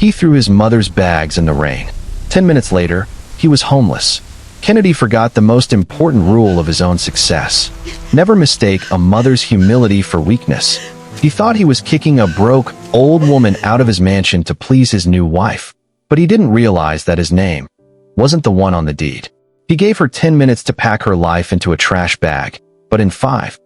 He threw his mother's bags in the rain. 10 minutes later, he was homeless. Kennedy forgot the most important rule of his own success. Never mistake a mother's humility for weakness. He thought he was kicking a broke, old woman out of his mansion to please his new wife, but he didn't realize that his name wasn't the one on the deed. He gave her 10 minutes to pack her life into a trash bag, but in 5,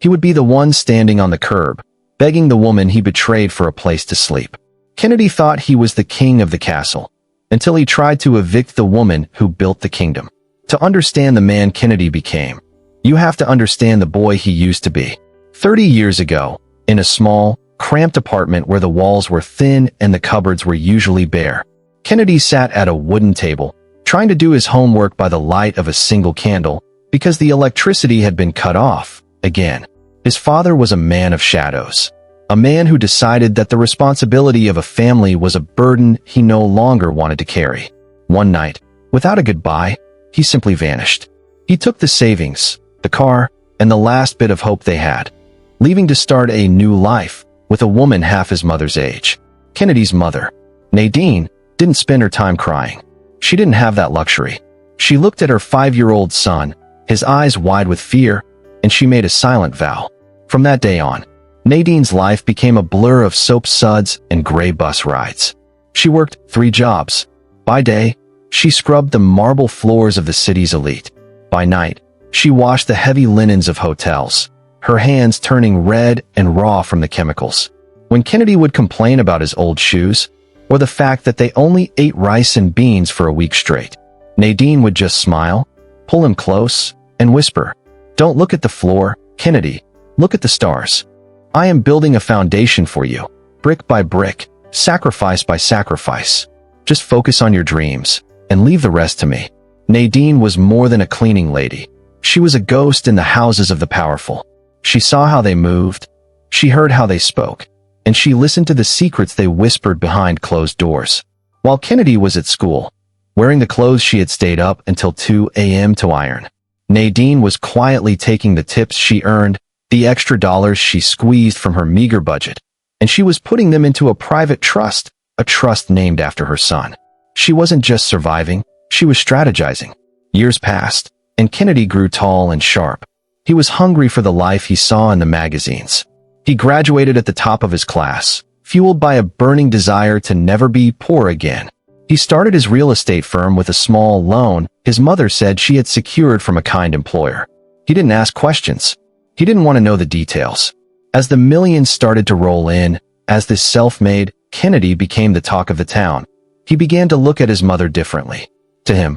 he would be the one standing on the curb, begging the woman he betrayed for a place to sleep. Kennedy thought he was the king of the castle, until he tried to evict the woman who built the kingdom. To understand the man Kennedy became, you have to understand the boy he used to be. 30 years ago, in a small, cramped apartment where the walls were thin and the cupboards were usually bare, Kennedy sat at a wooden table, trying to do his homework by the light of a single candle, because the electricity had been cut off, again. His father was a man of shadows, a man who decided that the responsibility of a family was a burden he no longer wanted to carry. One night, without a goodbye, he simply vanished. He took the savings, the car, and the last bit of hope they had, leaving to start a new life with a woman half his mother's age. Kennedy's mother, Nadine, didn't spend her time crying. She didn't have that luxury. She looked at her 5-year-old son, his eyes wide with fear, and she made a silent vow. From that day on, Nadine's life became a blur of soap suds and gray bus rides. She worked 3 jobs. By day, she scrubbed the marble floors of the city's elite. By night, she washed the heavy linens of hotels, her hands turning red and raw from the chemicals. When Kennedy would complain about his old shoes, or the fact that they only ate rice and beans for a week straight, Nadine would just smile, pull him close, and whisper, "Don't look at the floor, Kennedy. Look at the stars. I am building a foundation for you, brick by brick, sacrifice by sacrifice. Just focus on your dreams, and leave the rest to me." Nadine was more than a cleaning lady. She was a ghost in the houses of the powerful. She saw how they moved, she heard how they spoke, and she listened to the secrets they whispered behind closed doors. While Kennedy was at school, wearing the clothes she had stayed up until 2 a.m. to iron, Nadine was quietly taking the tips she earned, the extra dollars she squeezed from her meager budget, and she was putting them into a private trust, a trust named after her son. She wasn't just surviving, she was strategizing. Years passed, and Kennedy grew tall and sharp. He was hungry for the life he saw in the magazines. He graduated at the top of his class, fueled by a burning desire to never be poor again. He started his real estate firm with a small loan his mother said she had secured from a kind employer. He didn't ask questions. He didn't want to know the details. As the millions started to roll in, as this self-made Kennedy became the talk of the town, he began to look at his mother differently. To him,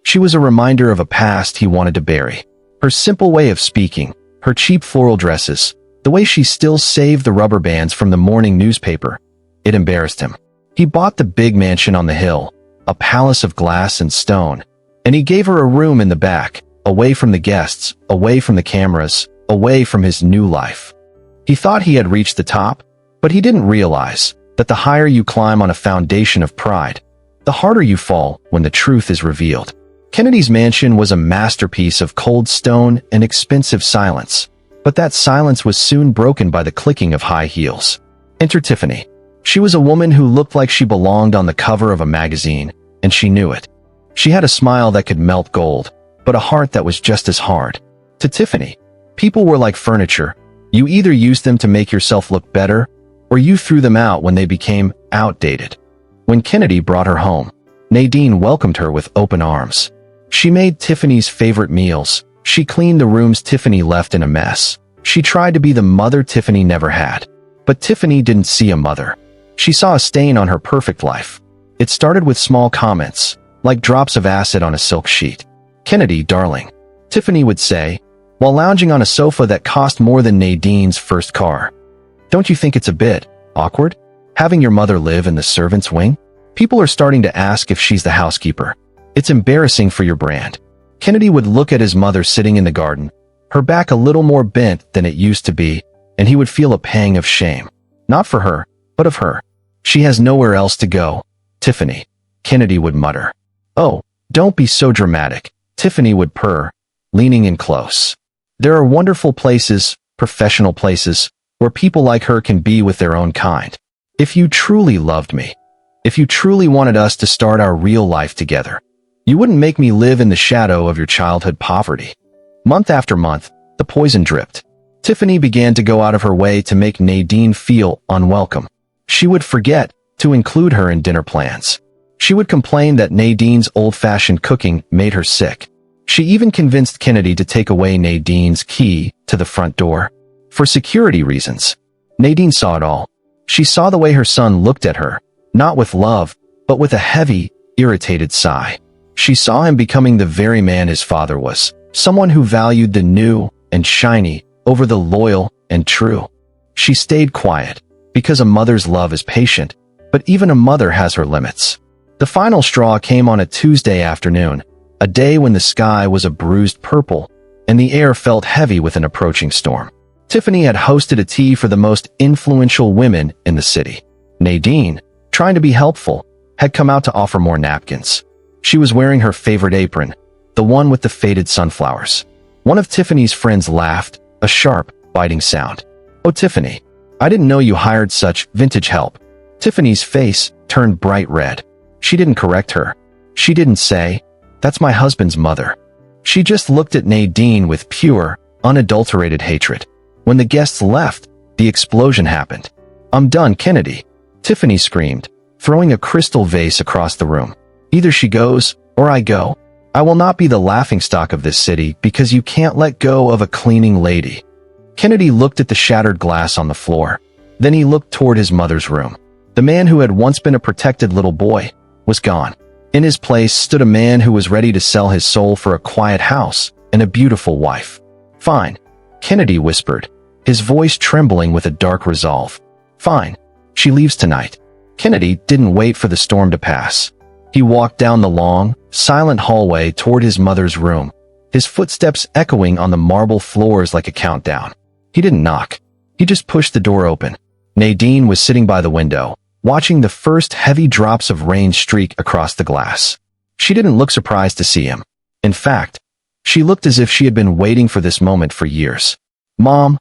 she was a reminder of a past he wanted to bury. Her simple way of speaking, her cheap floral dresses, the way she still saved the rubber bands from the morning newspaper, it embarrassed him. He bought the big mansion on the hill, a palace of glass and stone, and he gave her a room in the back, away from the guests, away from the cameras, away from his new life. He thought he had reached the top, but he didn't realize that the higher you climb on a foundation of pride, the harder you fall when the truth is revealed. Kennedy's mansion was a masterpiece of cold stone and expensive silence, but that silence was soon broken by the clicking of high heels. Enter Tiffany. She was a woman who looked like she belonged on the cover of a magazine, and she knew it. She had a smile that could melt gold, but a heart that was just as hard. To Tiffany, people were like furniture. You either used them to make yourself look better, or you threw them out when they became outdated. When Kennedy brought her home, Nadine welcomed her with open arms. She made Tiffany's favorite meals. She cleaned the rooms Tiffany left in a mess. She tried to be the mother Tiffany never had. But Tiffany didn't see a mother. She saw a stain on her perfect life. It started with small comments, like drops of acid on a silk sheet. "Kennedy, darling," Tiffany would say, while lounging on a sofa that cost more than Nadine's first car. "Don't you think it's a bit awkward, having your mother live in the servants' wing? People are starting to ask if she's the housekeeper. It's embarrassing for your brand." Kennedy would look at his mother sitting in the garden, her back a little more bent than it used to be, and he would feel a pang of shame. Not for her, but of her. "She has nowhere else to go, Tiffany," Kennedy would mutter. "Oh, don't be so dramatic," Tiffany would purr, leaning in close. "There are wonderful places, professional places, where people like her can be with their own kind. If you truly loved me, If you truly wanted us to start our real life together, you wouldn't make me live in the shadow of your childhood poverty." Month after month, the poison dripped. Tiffany began to go out of her way to make Nadine feel unwelcome. She would forget to include her in dinner plans. She would complain that Nadine's old-fashioned cooking made her sick. She even convinced Kennedy to take away Nadine's key to the front door. For security reasons. Nadine saw it all. She saw the way her son looked at her, not with love, but with a heavy, irritated sigh. She saw him becoming the very man his father was, someone who valued the new and shiny over the loyal and true. She stayed quiet, because a mother's love is patient, but even a mother has her limits. The final straw came on a Tuesday afternoon, a day when the sky was a bruised purple, and the air felt heavy with an approaching storm. Tiffany had hosted a tea for the most influential women in the city. Nadine, trying to be helpful, had come out to offer more napkins. She was wearing her favorite apron, the one with the faded sunflowers. One of Tiffany's friends laughed, a sharp, biting sound. "Oh, Tiffany, I didn't know you hired such vintage help." Tiffany's face turned bright red. She didn't correct her. She didn't say, "That's my husband's mother." She just looked at Nadine with pure, unadulterated hatred. When the guests left, the explosion happened. "I'm done, Kennedy," Tiffany screamed, throwing a crystal vase across the room. "Either she goes, or I go. I will not be the laughingstock of this city because you can't let go of a cleaning lady." Kennedy looked at the shattered glass on the floor. Then he looked toward his mother's room. The man who had once been a protected little boy was gone. In his place stood a man who was ready to sell his soul for a quiet house and a beautiful wife. "Fine," Kennedy whispered, his voice trembling with a dark resolve. "Fine. She leaves tonight." Kennedy didn't wait for the storm to pass. He walked down the long, silent hallway toward his mother's room, his footsteps echoing on the marble floors like a countdown. He didn't knock. He just pushed the door open. Nadine was sitting by the window, watching the first heavy drops of rain streak across the glass. She didn't look surprised to see him. In fact, she looked as if she had been waiting for this moment for years. "Mom,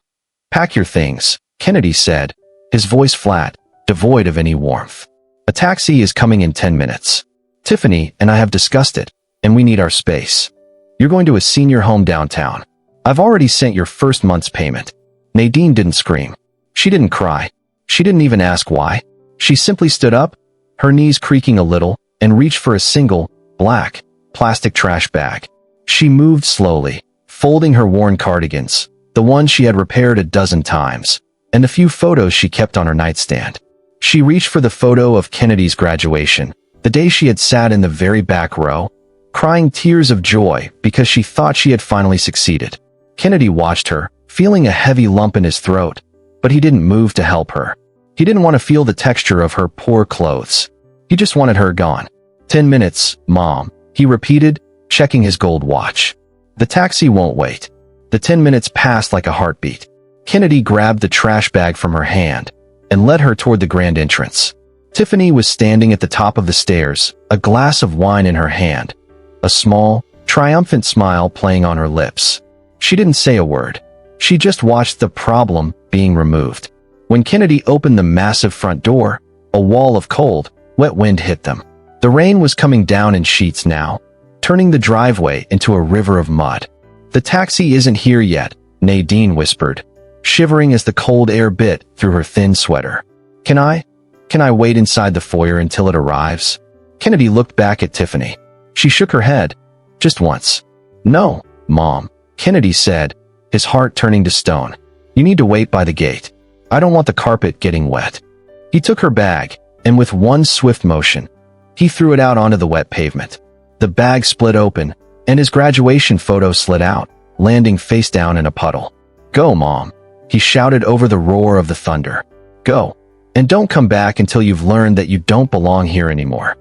pack your things," Kennedy said, his voice flat, devoid of any warmth. "A taxi is coming in 10 minutes. Tiffany and I have discussed it, and we need our space. You're going to a senior home downtown. I've already sent your first month's payment." Nadine didn't scream. She didn't cry. She didn't even ask why. She simply stood up, her knees creaking a little, and reached for a single, black, plastic trash bag. She moved slowly, folding her worn cardigans, the one she had repaired a dozen times, and the few photos she kept on her nightstand. She reached for the photo of Kennedy's graduation, the day she had sat in the very back row, crying tears of joy because she thought she had finally succeeded. Kennedy watched her, feeling a heavy lump in his throat, but he didn't move to help her. He didn't want to feel the texture of her poor clothes. He just wanted her gone. 10 minutes, Mom," he repeated, checking his gold watch. "The taxi won't wait." The 10 minutes passed like a heartbeat. Kennedy grabbed the trash bag from her hand and led her toward the grand entrance. Tiffany was standing at the top of the stairs, a glass of wine in her hand, a small, triumphant smile playing on her lips. She didn't say a word. She just watched the problem being removed. When Kennedy opened the massive front door, a wall of cold, wet wind hit them. The rain was coming down in sheets now, turning the driveway into a river of mud. "The taxi isn't here yet," Nadine whispered, shivering as the cold air bit through her thin sweater. Can I wait inside the foyer until it arrives?" Kennedy looked back at Tiffany. She shook her head, just once. "No, Mom," Kennedy said, his heart turning to stone. "You need to wait by the gate. I don't want the carpet getting wet." He took her bag, and with one swift motion, he threw it out onto the wet pavement. The bag split open, and his graduation photo slid out, landing face down in a puddle. "Go, Mom," he shouted over the roar of the thunder. "Go, and don't come back until you've learned that you don't belong here anymore."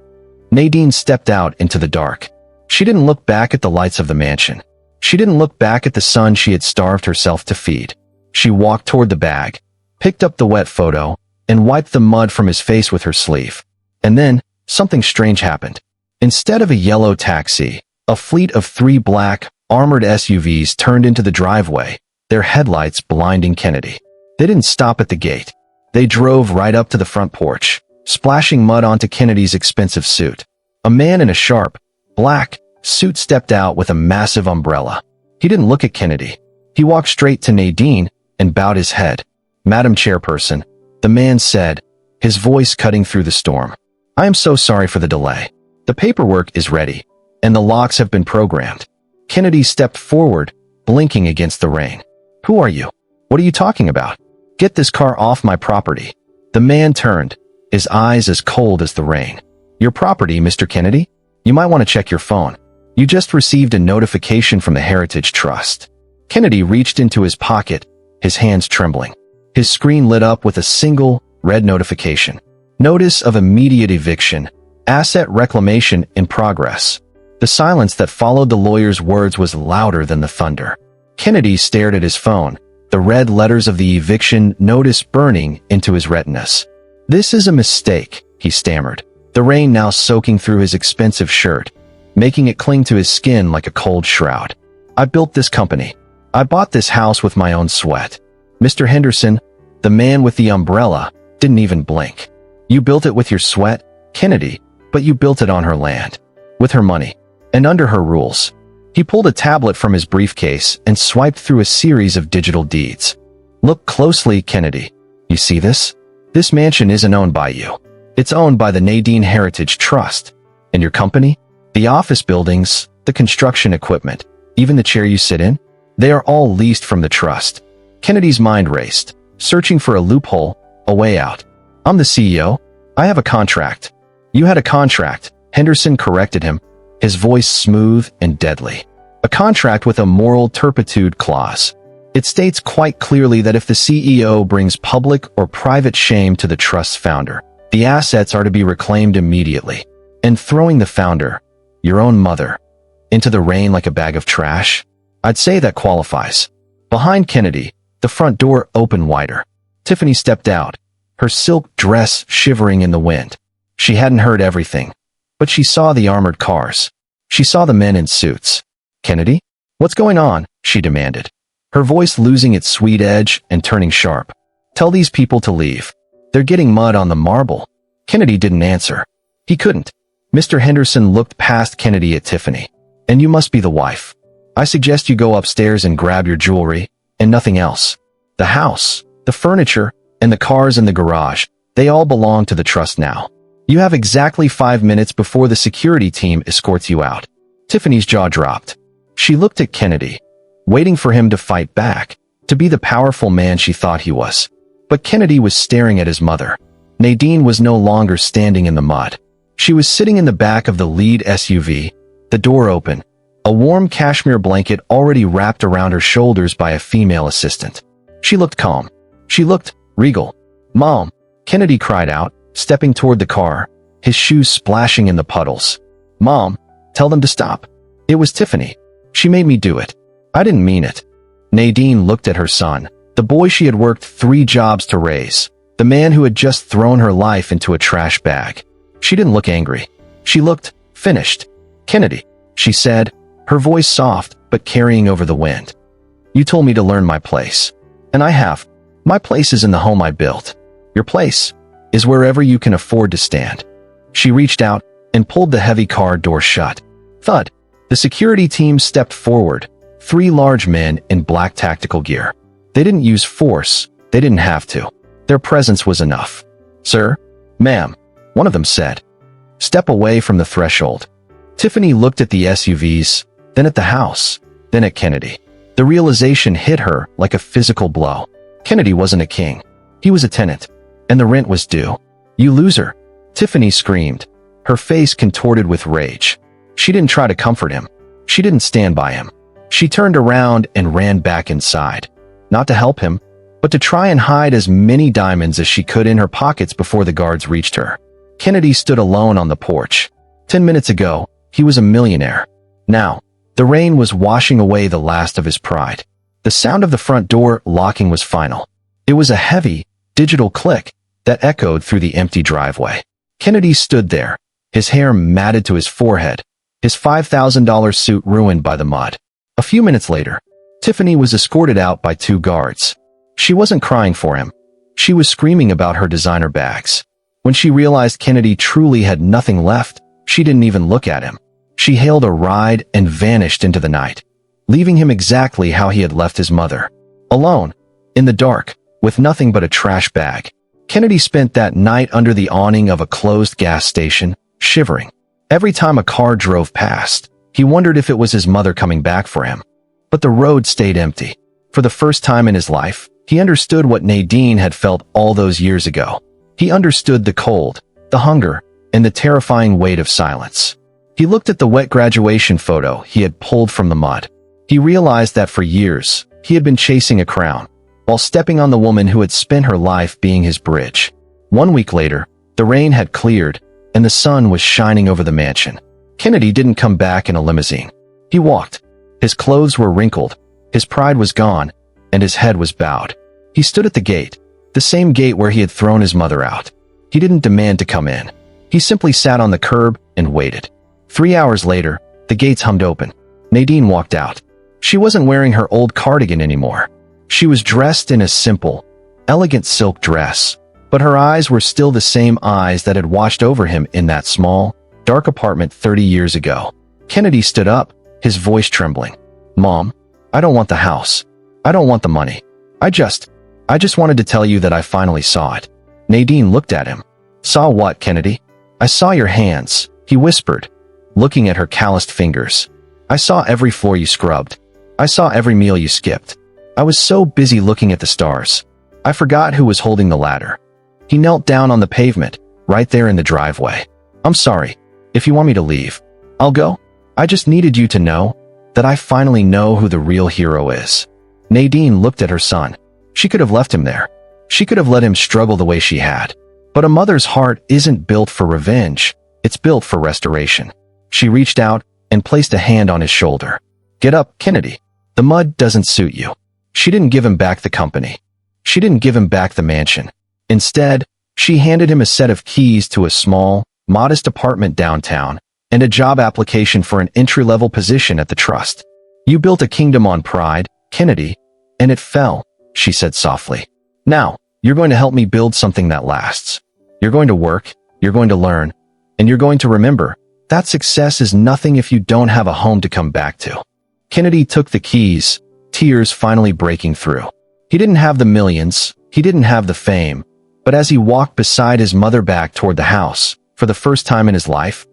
Nadine stepped out into the dark. She didn't look back at the lights of the mansion. She didn't look back at the son she had starved herself to feed. She walked toward the bag, picked up the wet photo, and wiped the mud from his face with her sleeve. And then, something strange happened. Instead of a yellow taxi, a fleet of 3 black, armored SUVs turned into the driveway, their headlights blinding Kennedy. They didn't stop at the gate. They drove right up to the front porch. splashing mud onto Kennedy's expensive suit. A man in a sharp, black suit stepped out with a massive umbrella. He didn't look at Kennedy. He walked straight to Nadine and bowed his head. "Madam Chairperson," the man said, his voice cutting through the storm. "I am so sorry for the delay. The paperwork is ready, and the locks have been programmed." Kennedy stepped forward, blinking against the rain. "Who are you? What are you talking about? Get this car off my property." The man turned, his eyes as cold as the rain. "Your property, Mr. Kennedy? You might want to check your phone. You just received a notification from the Heritage Trust." Kennedy reached into his pocket, his hands trembling. His screen lit up with a single, red notification. "Notice of immediate eviction. Asset reclamation in progress." The silence that followed the lawyer's words was louder than the thunder. Kennedy stared at his phone, the red letters of the eviction notice burning into his retinas. "This is a mistake," he stammered, the rain now soaking through his expensive shirt, making it cling to his skin like a cold shroud. "I built this company. I bought this house with my own sweat." Mr. Henderson, the man with the umbrella, didn't even blink. "You built it with your sweat, Kennedy, but you built it on her land. With her money. And under her rules." He pulled a tablet from his briefcase and swiped through a series of digital deeds. "Look closely, Kennedy. You see this? This mansion isn't owned by you. It's owned by the Nadine Heritage Trust. And your company? The office buildings, the construction equipment, even the chair you sit in? They are all leased from the trust." Kennedy's mind raced, searching for a loophole, a way out. "I'm the CEO. I have a contract." "You had a contract," Henderson corrected him, his voice smooth and deadly. "A contract with a moral turpitude clause. It states quite clearly that if the CEO brings public or private shame to the trust's founder, the assets are to be reclaimed immediately. And throwing the founder, your own mother, into the rain like a bag of trash? I'd say that qualifies." Behind Kennedy, the front door opened wider. Tiffany stepped out, her silk dress shivering in the wind. She hadn't heard everything, but she saw the armored cars. She saw the men in suits. "Kennedy? What's going on?" she demanded, her voice losing its sweet edge and turning sharp. "Tell these people to leave. They're getting mud on the marble." Kennedy didn't answer. He couldn't. Mr. Henderson looked past Kennedy at Tiffany. "And you must be the wife. I suggest you go upstairs and grab your jewelry, and nothing else. The house, the furniture, and the cars in the garage, they all belong to the trust now. You have exactly 5 minutes before the security team escorts you out." Tiffany's jaw dropped. She looked at Kennedy, waiting for him to fight back, to be the powerful man she thought he was. But Kennedy was staring at his mother. Nadine was no longer standing in the mud. She was sitting in the back of the lead SUV, the door open, a warm cashmere blanket already wrapped around her shoulders by a female assistant. She looked calm. She looked regal. "Mom!" Kennedy cried out, stepping toward the car, his shoes splashing in the puddles. "Mom, tell them to stop. It was Tiffany. She made me do it. I didn't mean it." Nadine looked at her son, the boy she had worked 3 jobs to raise, the man who had just thrown her life into a trash bag. She didn't look angry. She looked finished. "Kennedy," she said, her voice soft but carrying over the wind. "You told me to learn my place. And I have. My place is in the home I built. Your place is wherever you can afford to stand." She reached out and pulled the heavy car door shut. Thud. The security team stepped forward, 3 large men in black tactical gear. They didn't use force. They didn't have to. Their presence was enough. "Sir? Ma'am," one of them said. "Step away from the threshold." Tiffany looked at the SUVs, then at the house, then at Kennedy. The realization hit her like a physical blow. Kennedy wasn't a king. He was a tenant. And the rent was due. "You loser!" Tiffany screamed, her face contorted with rage. She didn't try to comfort him. She didn't stand by him. She turned around and ran back inside. Not to help him, but to try and hide as many diamonds as she could in her pockets before the guards reached her. Kennedy stood alone on the porch. 10 minutes ago, he was a millionaire. Now, the rain was washing away the last of his pride. The sound of the front door locking was final. It was a heavy, digital click that echoed through the empty driveway. Kennedy stood there, his hair matted to his forehead, his $5,000 suit ruined by the mud. A few minutes later, Tiffany was escorted out by 2 guards. She wasn't crying for him. She was screaming about her designer bags. When she realized Kennedy truly had nothing left, she didn't even look at him. She hailed a ride and vanished into the night, leaving him exactly how he had left his mother. Alone, in the dark, with nothing but a trash bag. Kennedy spent that night under the awning of a closed gas station, shivering. Every time a car drove past, he wondered if it was his mother coming back for him. But the road stayed empty. For the first time in his life, he understood what Nadine had felt all those years ago. He understood the cold, the hunger, and the terrifying weight of silence. He looked at the wet graduation photo he had pulled from the mud. He realized that for years, he had been chasing a crown, while stepping on the woman who had spent her life being his bridge. 1 week later, the rain had cleared, and the sun was shining over the mansion. Kennedy didn't come back in a limousine. He walked. His clothes were wrinkled, his pride was gone, and his head was bowed. He stood at the gate, the same gate where he had thrown his mother out. He didn't demand to come in. He simply sat on the curb and waited. 3 hours later, the gates hummed open. Nadine walked out. She wasn't wearing her old cardigan anymore. She was dressed in a simple, elegant silk dress, but her eyes were still the same eyes that had washed over him in that small, dark apartment 30 years ago. Kennedy stood up, his voice trembling. "Mom, I don't want the house. I don't want the money. I just wanted to tell you that I finally saw it." Nadine looked at him. "Saw what, Kennedy?" "I saw your hands," he whispered, looking at her calloused fingers. "I saw every floor you scrubbed. I saw every meal you skipped. I was so busy looking at the stars. I forgot who was holding the ladder." He knelt down on the pavement, right there in the driveway. "I'm sorry. If you want me to leave, I'll go. I just needed you to know that I finally know who the real hero is." Nadine looked at her son. She could have left him there. She could have let him struggle the way she had. But a mother's heart isn't built for revenge. It's built for restoration. She reached out and placed a hand on his shoulder. "Get up, Kennedy. The mud doesn't suit you." She didn't give him back the company. She didn't give him back the mansion. Instead, she handed him a set of keys to a small, modest apartment downtown and a job application for an entry-level position at the trust. "You built a kingdom on pride, Kennedy, and it fell," she said softly. "Now, you're going to help me build something that lasts. You're going to work, you're going to learn, and you're going to remember that success is nothing if you don't have a home to come back to." Kennedy took the keys, tears finally breaking through. He didn't have the millions, he didn't have the fame, but as he walked beside his mother back toward the house, for the first time in his life,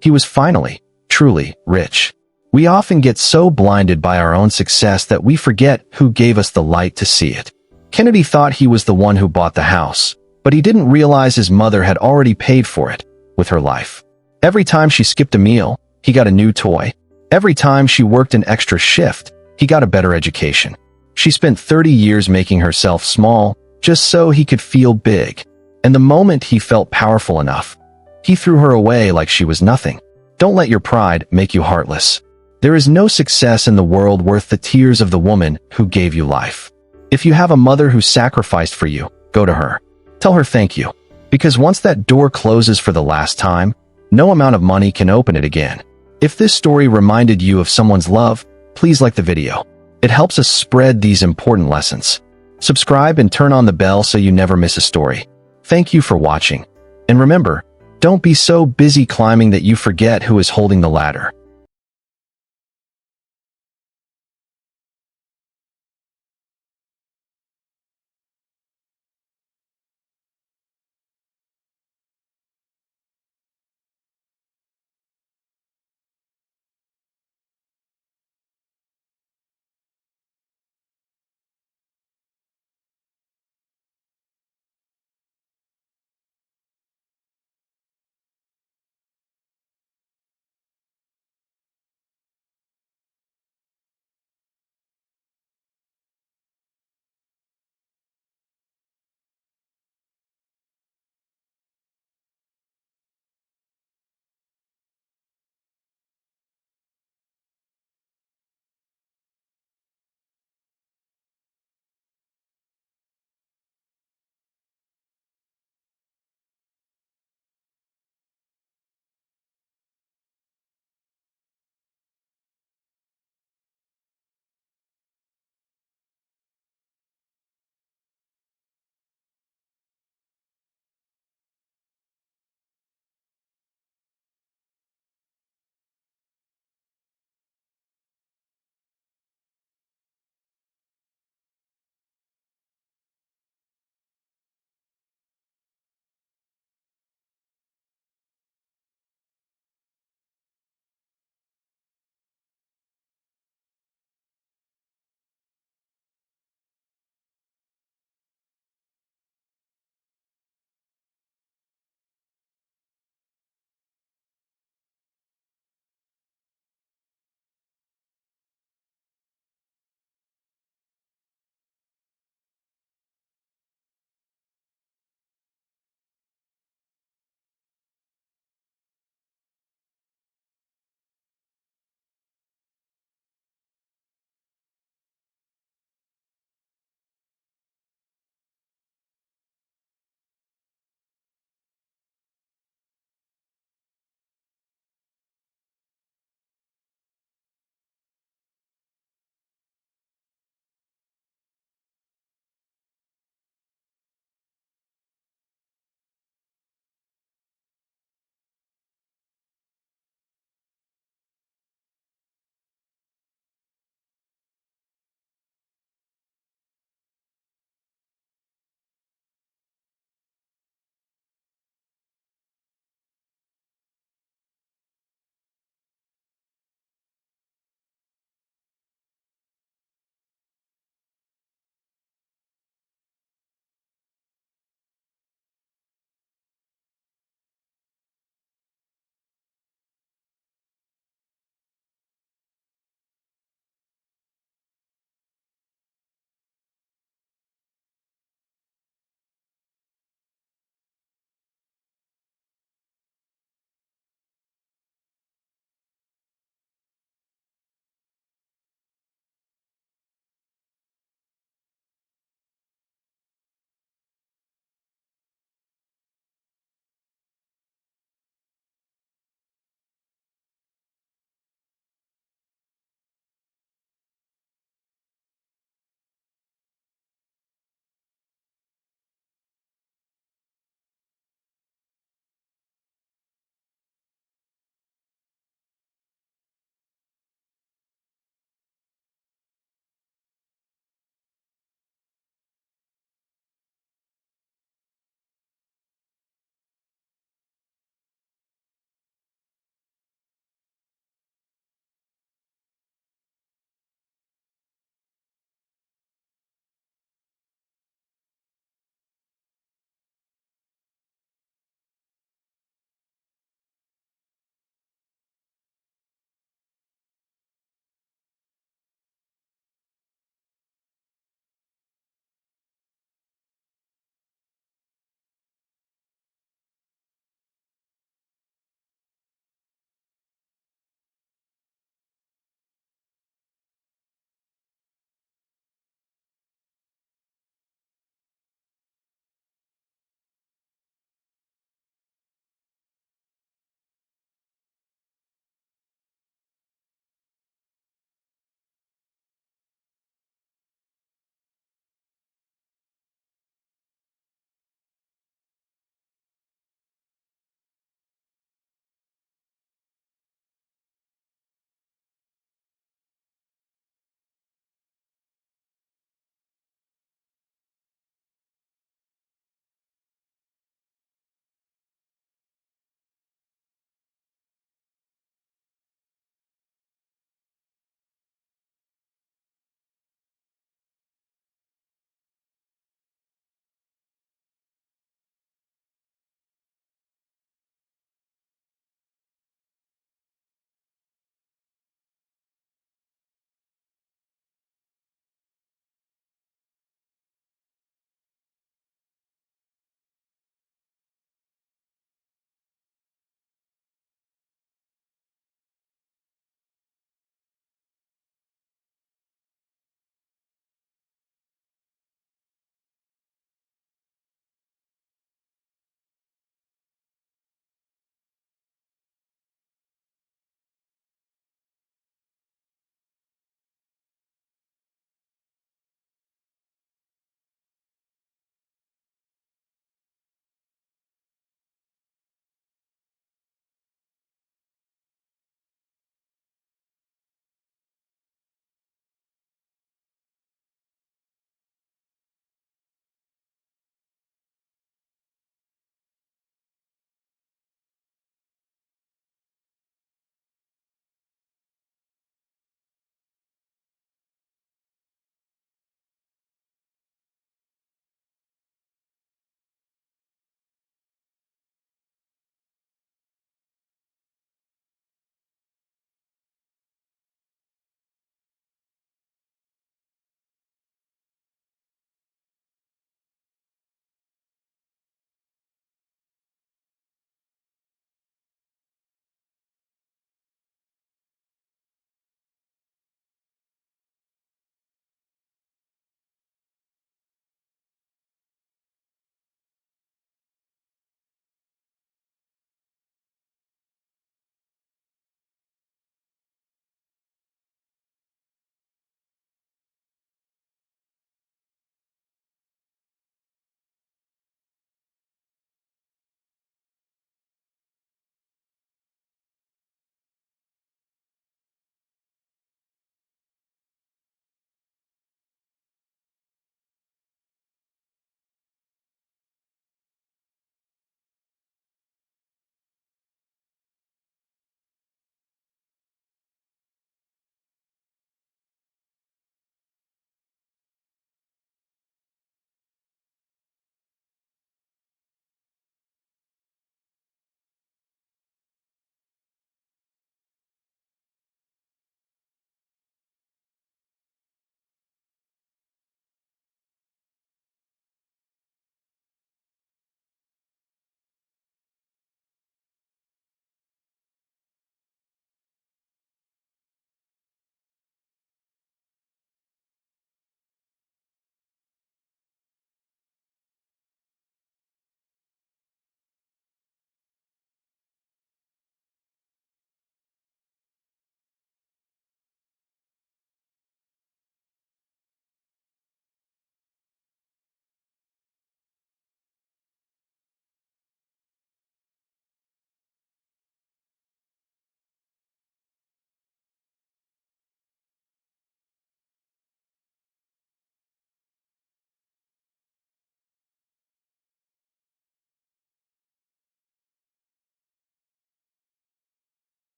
he was finally, truly rich. We often get so blinded by our own success that we forget who gave us the light to see it. Kennedy thought he was the one who bought the house, but he didn't realize his mother had already paid for it with her life. Every time she skipped a meal, he got a new toy. Every time she worked an extra shift, he got a better education. She spent 30 years making herself small, just so he could feel big. And the moment he felt powerful enough, he threw her away like she was nothing. Don't let your pride make you heartless. There is no success in the world worth the tears of the woman who gave you life. If you have a mother who sacrificed for you, go to her. Tell her thank you. Because once that door closes for the last time, no amount of money can open it again. If this story reminded you of someone's love, please like the video. It helps us spread these important lessons. Subscribe and turn on the bell so you never miss a story. Thank you for watching. And remember, don't be so busy climbing that you forget who is holding the ladder.